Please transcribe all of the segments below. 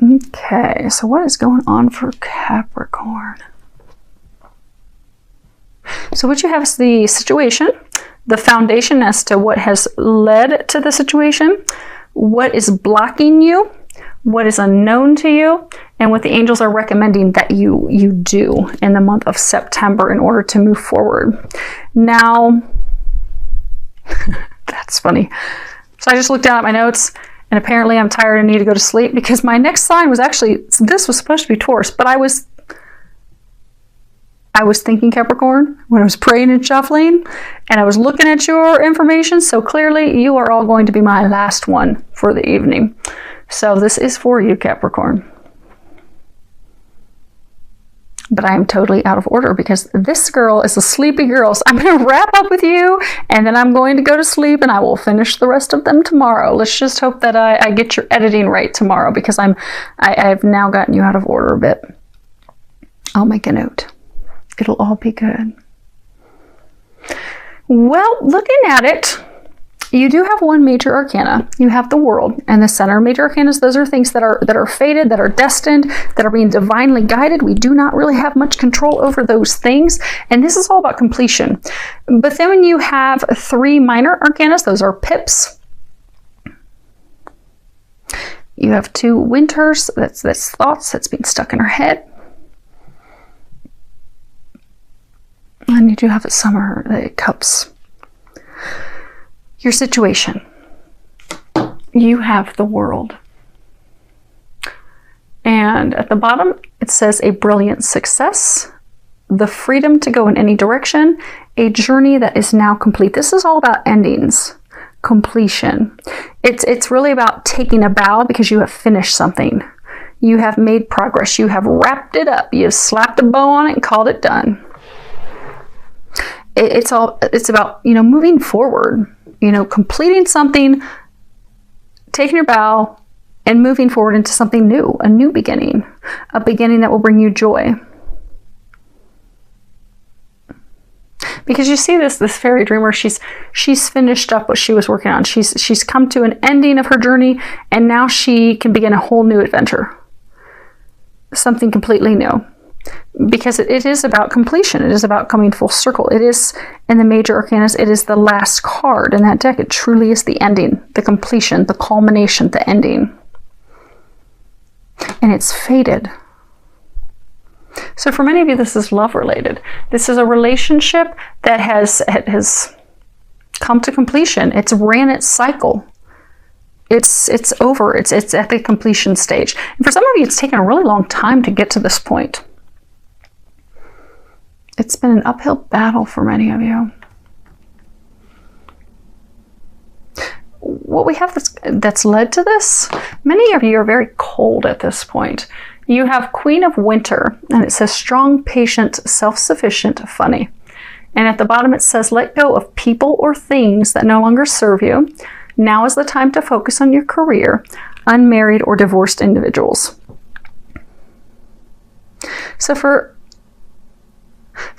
Okay, so what is going on for Capricorn? So what you have is the situation, the foundation as to what has led to the situation, what is blocking you, what is unknown to you, and what the angels are recommending that you do in the month of September in order to move forward. Now, that's funny. So I just looked down at my notes, and apparently I'm tired and need to go to sleep because my next sign was actually, this was supposed to be Taurus, but I was thinking Capricorn when I was praying and shuffling, and I was looking at your information, so clearly you are all going to be my last one for the evening. So this is for you, Capricorn. But I am totally out of order because this girl is a sleepy girl. So I'm going to wrap up with you, and then I'm going to go to sleep, and I will finish the rest of them tomorrow. Let's just hope that I get your editing right tomorrow because I've now gotten you out of order a bit. I'll make a note. It'll all be good. Well, looking at it, you do have one major arcana. You have the World and the center. Major arcanas, those are things that are fated, that are destined, that are being divinely guided. We do not really have much control over those things, and this is all about completion. But then when you have 3 minor arcanas, those are pips. You have 2 winters, that's thoughts that's being stuck in our head. And you do have a summer, the cups. Your situation. You have the World. And at the bottom, it says a brilliant success, the freedom to go in any direction, a journey that is now complete. This is all about endings, completion. It's really about taking a bow because you have finished something. You have made progress. You have wrapped it up. You have slapped a bow on it and called it done. It's about, moving forward. Completing something, taking your bow, and moving forward into something new, a new beginning, a beginning that will bring you joy. Because you see this fairy dreamer, she's finished up what she was working on. She's come to an ending of her journey, and now she can begin a whole new adventure, something completely new. Because it is about completion. It is about coming full circle. It is, in the major arcanas, it is the last card in that deck. It truly is the ending, the completion, the culmination, the ending. And it's fated. So for many of you, this is love related. This is a relationship that has come to completion. It's ran its cycle. It's over. It's at the completion stage. And for some of you, it's taken a really long time to get to this point. It's been an uphill battle for many of you. What we have that's led to this, many of you are very cold at this point. You have Queen of Winter, and it says strong, patient, self-sufficient, funny. And at the bottom it says let go of people or things that no longer serve you. Now is the time to focus on your career, unmarried or divorced individuals. So for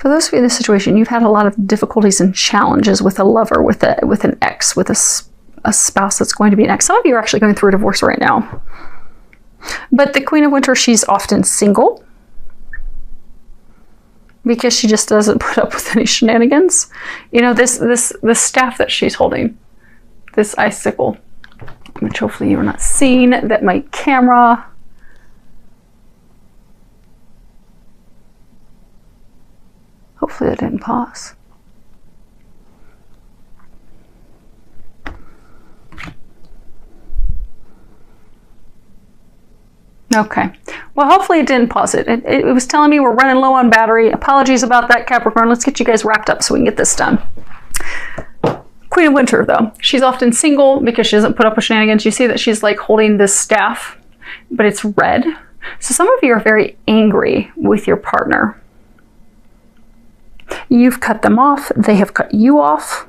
those of you in this situation, you've had a lot of difficulties and challenges with a lover, with an ex, with a spouse that's going to be an ex. Some of you are actually going through a divorce right now. But the Queen of Winter, she's often single because she just doesn't put up with any shenanigans. This staff that she's holding, this icicle, which hopefully you're not seeing, that my camera... Hopefully that didn't pause. Okay. Well, hopefully it didn't pause it. It was telling me we're running low on battery. Apologies about that, Capricorn. Let's get you guys wrapped up so we can get this done. Queen of Winter, though. She's often single because she doesn't put up with shenanigans. You see that she's like holding this staff, but it's red. So some of you are very angry with your partner. You've cut them off. They have cut you off.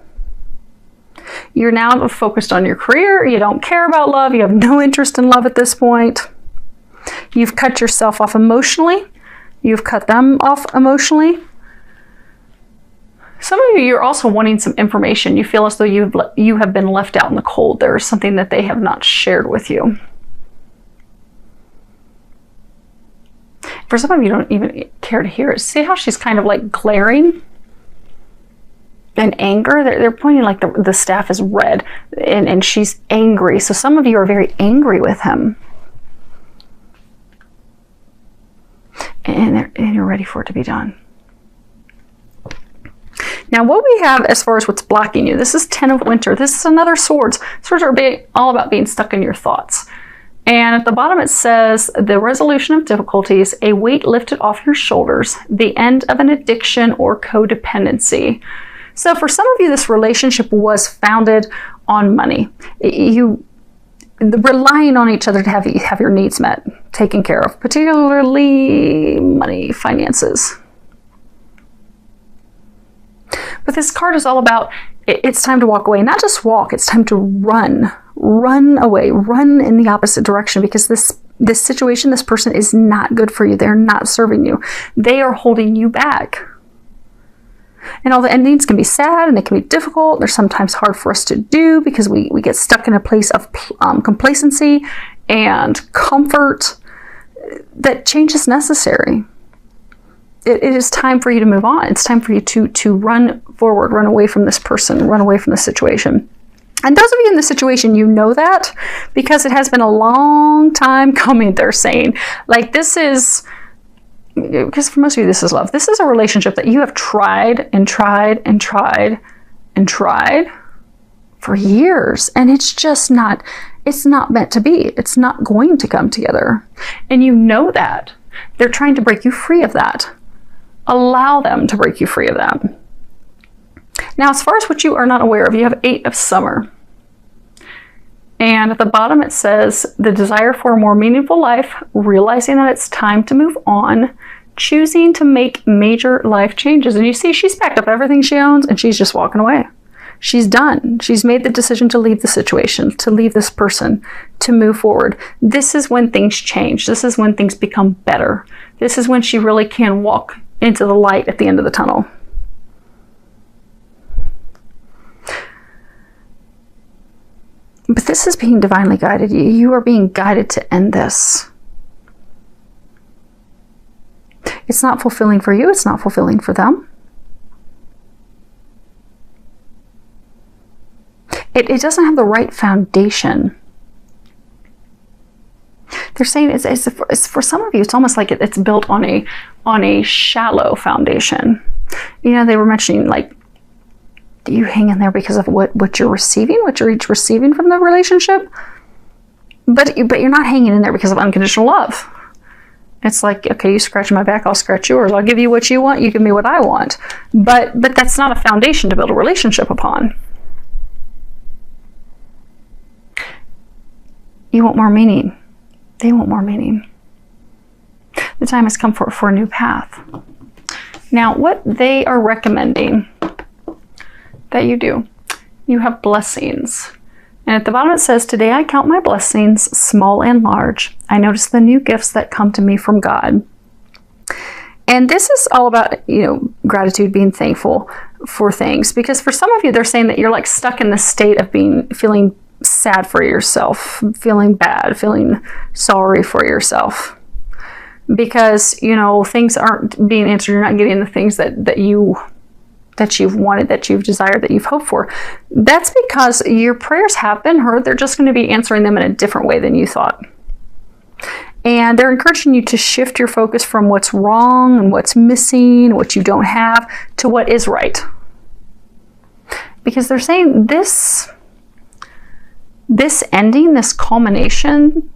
You're now focused on your career. You don't care about love. You have no interest in love at this point. You've cut yourself off emotionally. You've cut them off emotionally. Some of you, you're also wanting some information. You feel as though you have been left out in the cold. There is something that they have not shared with you. For some of you, don't even care to hear it. See how she's kind of like glaring in anger? They're pointing like the staff is red, and she's angry. So some of you are very angry with him. And you're ready for it to be done. Now, what we have as far as what's blocking you, this is 10 of Winter. This is another Swords. Swords are all about being stuck in your thoughts. And at the bottom it says, the resolution of difficulties, a weight lifted off your shoulders, the end of an addiction or codependency. So for some of you, this relationship was founded on money. You relying on each other to have your needs met, taken care of, particularly money, finances. But this card is all about, it's time to walk away. Not just walk, it's time to run. Run away, run in the opposite direction, because this situation, this person is not good for you. They're not serving you. They are holding you back. And all the endings can be sad and they can be difficult. They're sometimes hard for us to do because we get stuck in a place of complacency and comfort. That change is necessary. It is time for you to move on. It's time for you to run forward, run away from this person, run away from the situation. And those of you in the situation, you know that because it has been a long time coming, they're saying. Like, this is, because for most of you, this is love. This is a relationship that you have tried and tried and tried and tried for years. And it's just not, it's not meant to be. It's not going to come together. And you know that. They're trying to break you free of that. Allow them to break you free of that. Now, as far as what you are not aware of, you have 8 of Summer. And at the bottom it says, the desire for a more meaningful life, realizing that it's time to move on, choosing to make major life changes. And you see, she's packed up everything she owns and she's just walking away. She's done. She's made the decision to leave the situation, to leave this person, to move forward. This is when things change. This is when things become better. This is when she really can walk into the light at the end of the tunnel. But this is being divinely guided. You are being guided to end this. It's not fulfilling for you. It's not fulfilling for them. It doesn't have the right foundation. They're saying it's for some of you, it's almost like it's built on a shallow foundation. You know, they were mentioning, like, you hang in there because of what you're receiving, what you're each receiving from the relationship. But you're not hanging in there because of unconditional love. It's like, okay, you scratch my back, I'll scratch yours. I'll give you what you want, you give me what I want. But that's not a foundation to build a relationship upon. You want more meaning. They want more meaning. The time has come for a new path. Now, what they are recommending that you do, you have blessings. And at the bottom it says, today I count my blessings, small and large. I notice the new gifts that come to me from God. And this is all about, you know, gratitude, being thankful for things. Because for some of you, they're saying that you're like stuck in the state of feeling sad for yourself, feeling bad, feeling sorry for yourself. Because, you know, things aren't being answered. You're not getting the things that you've wanted, that you've desired, that you've hoped for. That's because your prayers have been heard. They're just going to be answering them in a different way than you thought. And they're encouraging you to shift your focus from what's wrong and what's missing, what you don't have, to what is right. Because they're saying this ending, this culmination,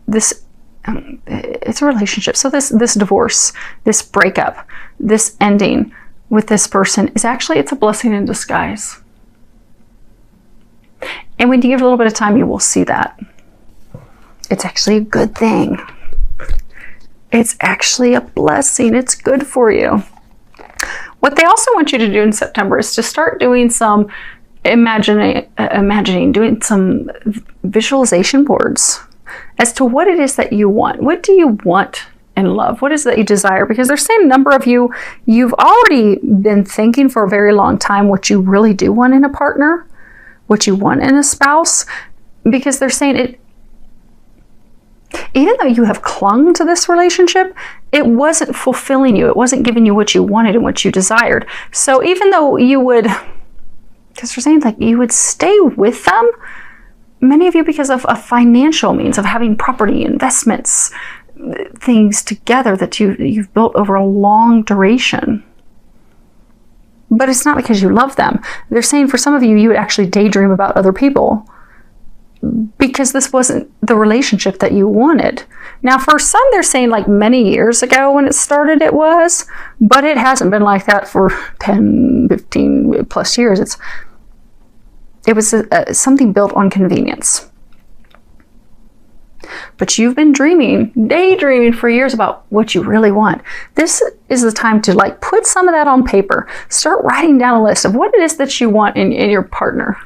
it's a relationship. So this divorce, this breakup, this ending with this person is actually, it's a blessing in disguise. And when you give it a little bit of time, you will see that. It's actually a good thing. It's actually a blessing. It's good for you. What they also want you to do in September is to start doing some imagining, doing some visualization boards as to what it is that you want. What do you want in love? What is it that you desire? Because they're saying a number of you, you've already been thinking for a very long time what you really do want in a partner, what you want in a spouse, because they're saying Even though you have clung to this relationship, it wasn't fulfilling you. It wasn't giving you what you wanted and what you desired. So even though you would, because they're saying like you would stay with them, many of you because of a financial means of having property, investments, things together that you've built over a long duration. But it's not because you love them. They're saying for some of you, you would actually daydream about other people because this wasn't the relationship that you wanted. Now, for some, they're saying like many years ago when it started, it was, but it hasn't been like that for 10, 15 plus years. It was something built on convenience. But you've been daydreaming for years about what you really want. This is the time to like put some of that on paper. Start writing down a list of what it is that you want in your partner.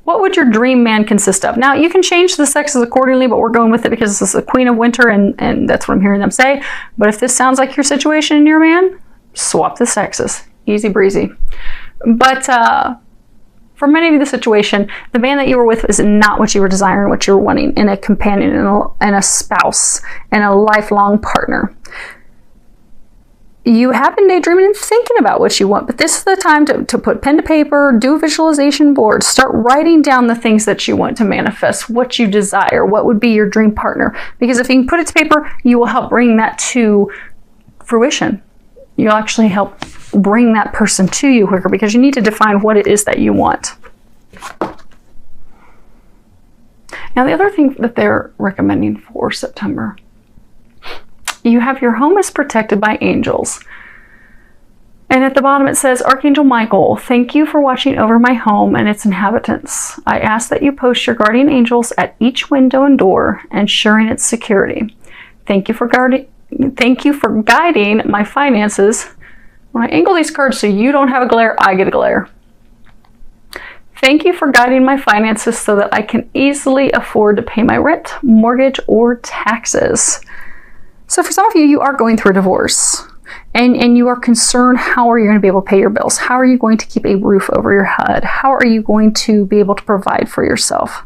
What would your dream man consist of? Now, you can change the sexes accordingly, but we're going with it because this is the Queen of Winter, and that's what I'm hearing them say. But if this sounds like your situation and your man, swap the sexes. Easy breezy. But for many of you, the situation, the man that you were with is not what you were desiring, what you were wanting in a companion and a spouse and a lifelong partner. You have been daydreaming and thinking about what you want, but this is the time to put pen to paper, do a visualization board, start writing down the things that you want to manifest, what you desire, what would be your dream partner. Because if you can put it to paper, you will help bring that to fruition. You'll actually help bring that person to you quicker because you need to define what it is that you want. Now, the other thing that they're recommending for September, you have your home is protected by angels. And at the bottom it says, Archangel Michael, thank you for watching over my home and its inhabitants. I ask that you post your guardian angels at each window and door, ensuring its security. Thank you for guiding my finances. When I angle these cards so you don't have a glare, I get a glare. Thank you for guiding my finances so that I can easily afford to pay my rent, mortgage, or taxes. So for some of you, you are going through a divorce and you are concerned, how are you going to be able to pay your bills? How are you going to keep a roof over your head? How are you going to be able to provide for yourself?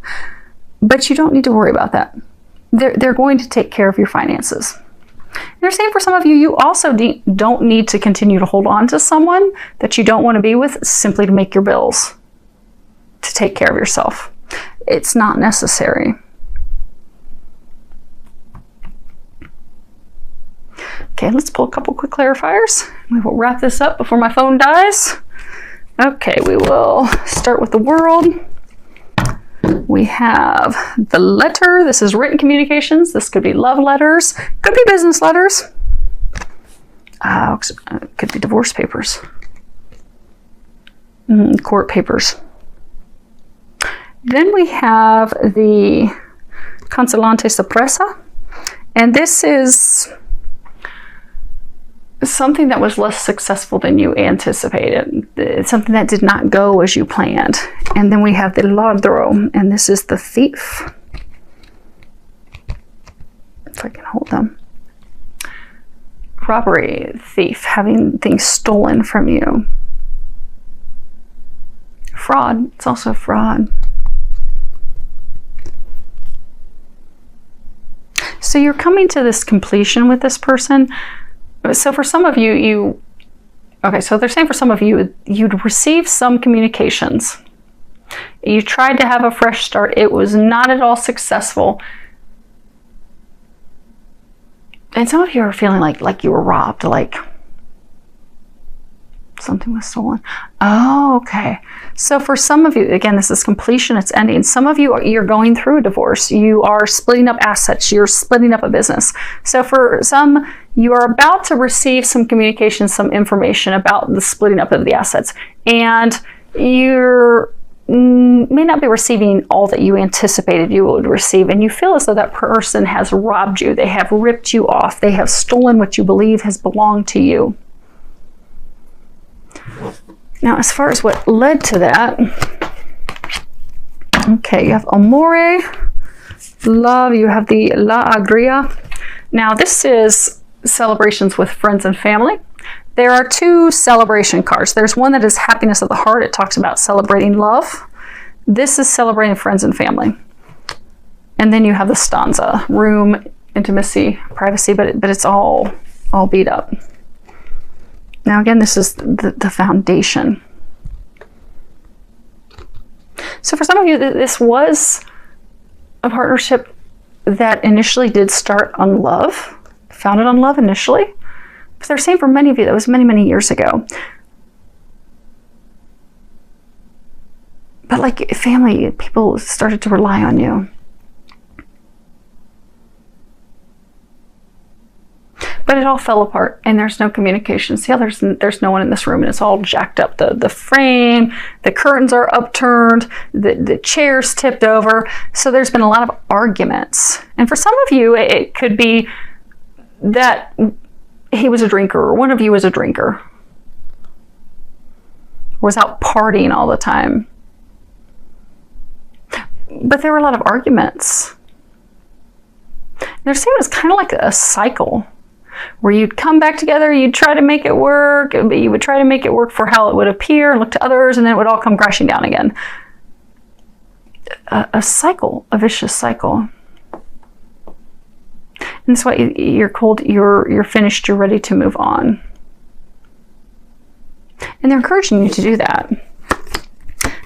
But you don't need to worry about that. They're going to take care of your finances. And they're saying for some of you, you also don't need to continue to hold on to someone that you don't want to be with simply to make your bills, to take care of yourself. It's not necessary. Okay, let's pull a couple quick clarifiers. We will wrap this up before my phone dies. Okay, we will start with the world. We have the letter. This is written communications. This could be love letters. Could be business letters. Could be divorce papers. Court papers. Then we have the Consolante Sorpresa. And this is something that was less successful than you anticipated. It's something that did not go as you planned. And then we have the Ladro, and this is the thief. If I can hold them. Robbery, thief, having things stolen from you. Fraud, it's also fraud. So you're coming to this completion with this person. So for some of you, so they're saying for some of you, you'd receive some communications. You tried to have a fresh start. It was not at all successful. And some of you are feeling like you were robbed, like something was stolen. Oh, okay. So for some of you, again, this is completion, it's ending. Some of you, you're going through a divorce. You are splitting up assets. You're splitting up a business. So for some, you are about to receive some communication, some information about the splitting up of the assets. And you may not be receiving all that you anticipated you would receive. And you feel as though that person has robbed you. They have ripped you off. They have stolen what you believe has belonged to you. Now, as far as what led to that, okay, you have Amore, love, you have the La Agria. Now, this is celebrations with friends and family. There are two celebration cards. There's one that is happiness of the heart. It talks about celebrating love. This is celebrating friends and family. And then you have the stanza, room, intimacy, privacy, but it's all beat up. Now again, this is the foundation. So for some of you, this was a partnership that initially did start on love, founded on love initially. But they're saying for many of you, that was many, many years ago. But like family, people started to rely on you. But it all fell apart, and there's no communication. See how there's no one in this room, and it's all jacked up. The frame, the curtains are upturned, the chairs tipped over. So there's been a lot of arguments. And for some of you, it could be that he was a drinker, or one of you was a drinker, was out partying all the time. But there were a lot of arguments. They're saying it's kind of like a cycle, where you'd come back together, you'd try to make it work, but you would try to make it work for how it would appear and look to others, and then it would all come crashing down again. A cycle, a vicious cycle. And that's why you're cold, you're finished, you're ready to move on. And they're encouraging you to do that.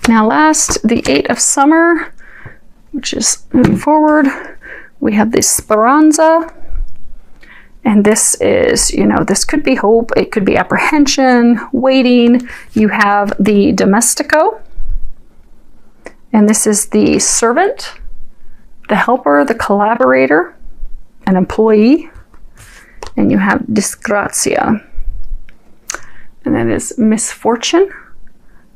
Now last, the 8 of summer, which is moving forward, we have the speranza. And this is, this could be hope, it could be apprehension, waiting. You have the domestico, and this is the servant, the helper, the collaborator, an employee, and you have disgrazia. And that is misfortune,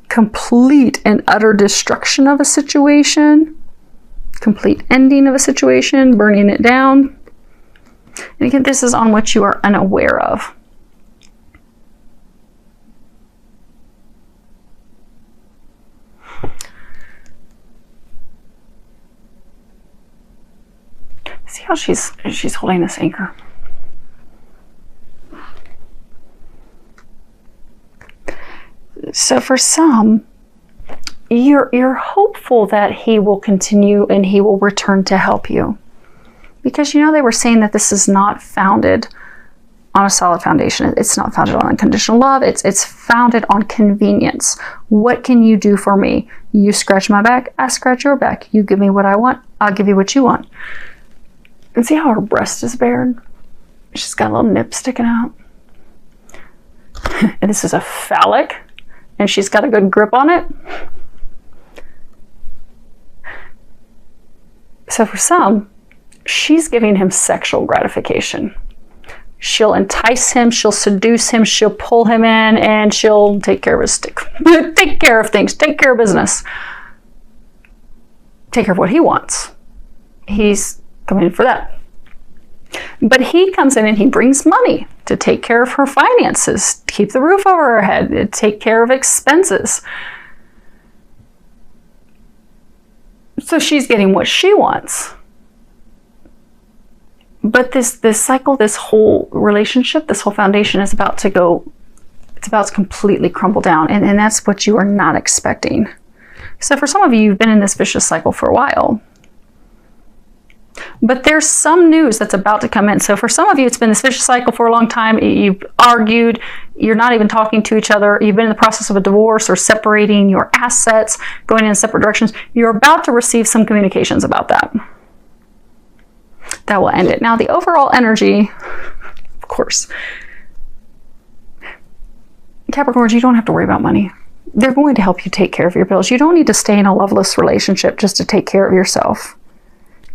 complete and utter destruction of a situation, complete ending of a situation, burning it down. And again, this is on what you are unaware of. See how she's holding this anchor. So for some, you're hopeful that he will continue and he will return to help you. Because they were saying that this is not founded on a solid foundation. It's not founded on unconditional love. It's founded on convenience. What can you do for me? You scratch my back, I scratch your back. You give me what I want, I'll give you what you want. And see how her breast is bared? She's got a little nip sticking out. And this is a phallic, and she's got a good grip on it. So for some, she's giving him sexual gratification. She'll entice him, she'll seduce him, she'll pull him in, and she'll take care of his take care of things, take care of business. Take care of what he wants. He's coming in for that. But he comes in and he brings money to take care of her finances, to keep the roof over her head, to take care of expenses. So she's getting what she wants. But this cycle, this whole relationship, this whole foundation is about to go, it's about to completely crumble down. And that's what you are not expecting. So for some of you, you've been in this vicious cycle for a while. But there's some news that's about to come in. So for some of you, it's been this vicious cycle for a long time. You've argued, you're not even talking to each other. You've been in the process of a divorce or separating your assets, going in separate directions. You're about to receive some communications about that. That will end it. Now, the overall energy, of course, Capricorns, you don't have to worry about money. They're going to help you take care of your bills. You don't need to stay in a loveless relationship just to take care of yourself.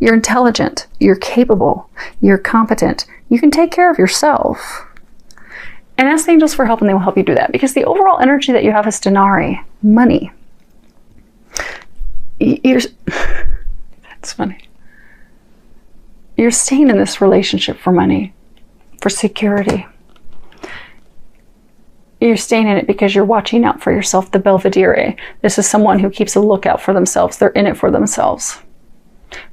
You're intelligent. You're capable. You're competent. You can take care of yourself. And ask the angels for help, and they will help you do that. Because the overall energy that you have is denari, money. That's funny. You're staying in this relationship for money, for security. You're staying in it because you're watching out for yourself, the Belvedere. This is someone who keeps a lookout for themselves. They're in it for themselves.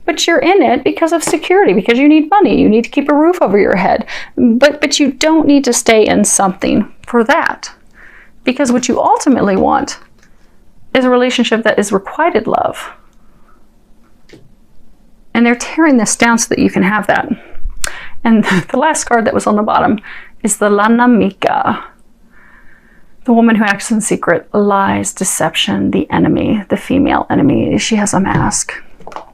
But you're in it because of security, because you need money. You need to keep a roof over your head. But you don't need to stay in something for that. Because what you ultimately want is a relationship that is requited love. And they're tearing this down so that you can have that. And the last card that was on the bottom is the Lanamika. The woman who acts in secret, lies, deception, the enemy, the female enemy. She has a mask.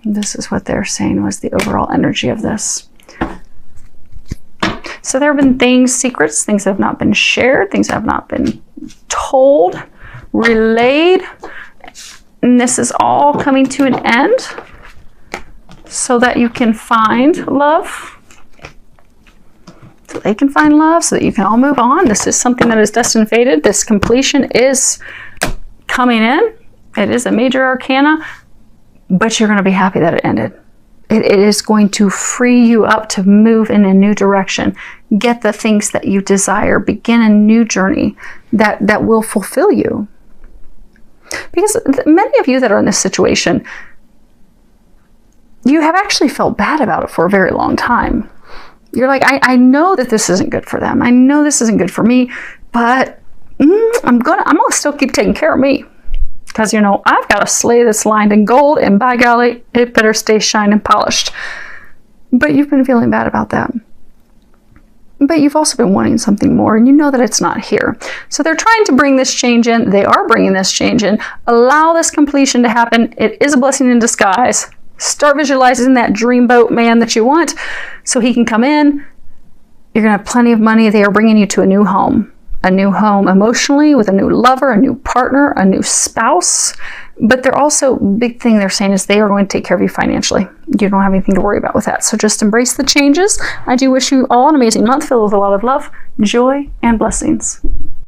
This is what they're saying was the overall energy of this. So there have been things, secrets, things that have not been shared, things that have not been told, relayed. And this is all coming to an end so that you can find love. So they can find love, so that you can all move on. This is something that is destined fated. This completion is coming in. It is a major arcana, but you're going to be happy that it ended. It is going to free you up to move in a new direction. Get the things that you desire. Begin a new journey that will fulfill you. Because many of you that are in this situation, you have actually felt bad about it for a very long time. You're like, I know that this isn't good for them. I know this isn't good for me, but I'm gonna still keep taking care of me. Because, you know, I've got a sleigh that's lined in gold, and by golly, it better stay shined and polished. But you've been feeling bad about that. But you've also been wanting something more, and you know that it's not here. So they're trying to bring this change in. They are bringing this change in. Allow this completion to happen. It is a blessing in disguise. Start visualizing that dreamboat man that you want so he can come in. You're going to have plenty of money. They are bringing you to a new home emotionally, with a new lover, a new partner, a new spouse. But they're also, big thing they're saying is they are going to take care of you financially. You don't have anything to worry about with that. So just embrace the changes. I do wish you all an amazing month filled with a lot of love, joy, and blessings.